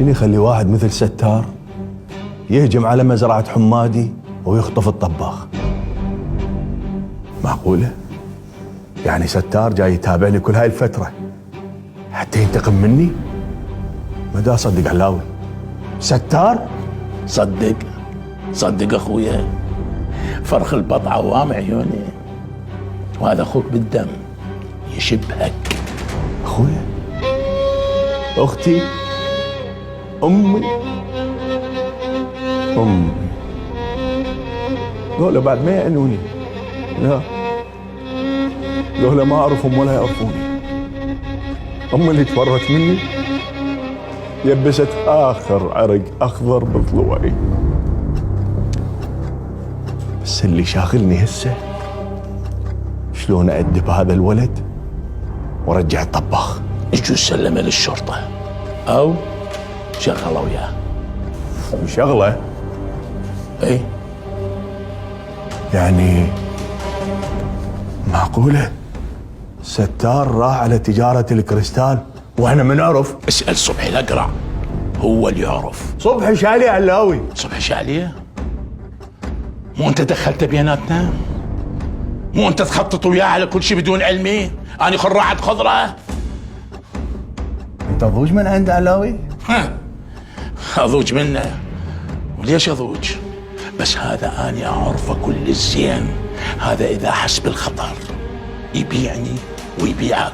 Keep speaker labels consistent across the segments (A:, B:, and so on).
A: شنو يخلي واحد مثل ستار يهجم على مزرعة حمادي ويخطف الطباخ؟ معقولة؟ يعني ستار جاي يتابعني كل هاي الفترة حتى ينتقم مني؟ ما دا أصدق علاوي. ستار؟
B: صدق اخويا، فرخ البط عوام عيوني، وهذا اخوك بالدم يشبهك.
A: أخويا؟ أختي؟ أمي؟ ذولا بعد ما يعنوني، لا ذولا ما أعرفهم ولا يعرفوني. أمي اللي تفرت مني يبست آخر عرق أخضر بضلوعي. بس اللي شاغلني هسه شلون أأدب هذا الولد ورجع الطباخ.
B: يجوز سلمه للشرطة أو شغله وياه.
A: شغلة؟
B: ايه
A: يعني معقولة ستار راح على تجارة الكريستال واحنا ما نعرف؟
B: اسأل صبحي الأقرع، هو اللي يعرف.
A: صبحي شالي علاوي.
B: صبحي شاليه؟ مو انت دخلت بيناتنا؟ مو انت تخطط وياه على كل شيء بدون علمي؟ اني خراعة خضرة؟
A: انت ضوج من عند علاوي؟
B: اضوج منه. وليش اضوج؟ بس هذا اني اعرفه كل الزين. هذا اذا حس بالخطر يبيعني ويبيعك،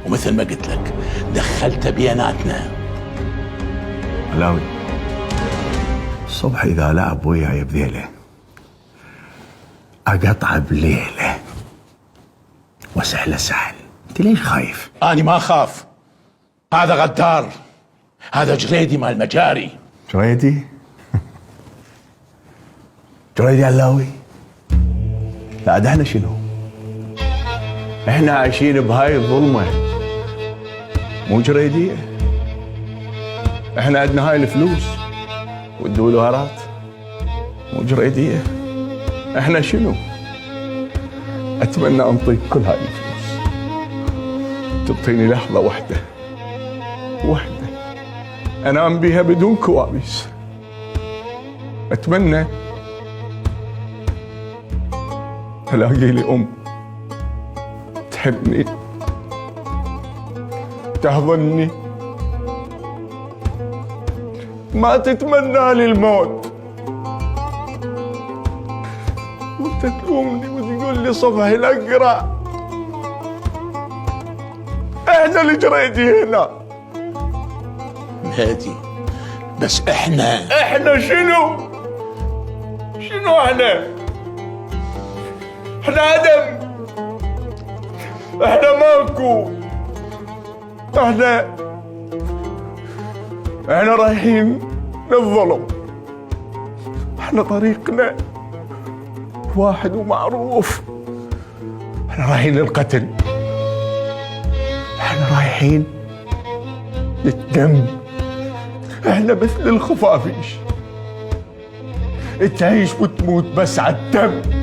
B: ومثل ما قلت لك دخلت بيناتنا.
A: علاوي الصبح اذا لعب وياي بذيله اقطعه بليله وسهله سهل. انت ليش خايف؟
B: اني ما اخاف، هذا غدار، هذا جريدي مال مجاري.
A: جريدي؟ جريدي علاوي؟ لا ده احنا شنو؟ احنا عايشين بهاي الظلمة مو جريدية. احنا عندنا هاي الفلوس والدولارات مو جريدية. احنا شنو؟ اتمنى انطيك كل هاي الفلوس تعطيني لحظة واحدة انام بيها بدون كوابيس. اتمنى الاقي لي ام تحبني تحضني ما تتمنى لي الموت، وانت تلومني وتقول لي صبحي الأقرع. احنا اللي جريدي هنا.
B: هادي بس احنا
A: شنو احنا؟ احنا عدم، احنا ماكو، احنا رايحين للظلم. احنا طريقنا واحد ومعروف، احنا رايحين للقتل، احنا رايحين للدم. احنا مثل الخفافيش، تعيش وتموت بس على الدم.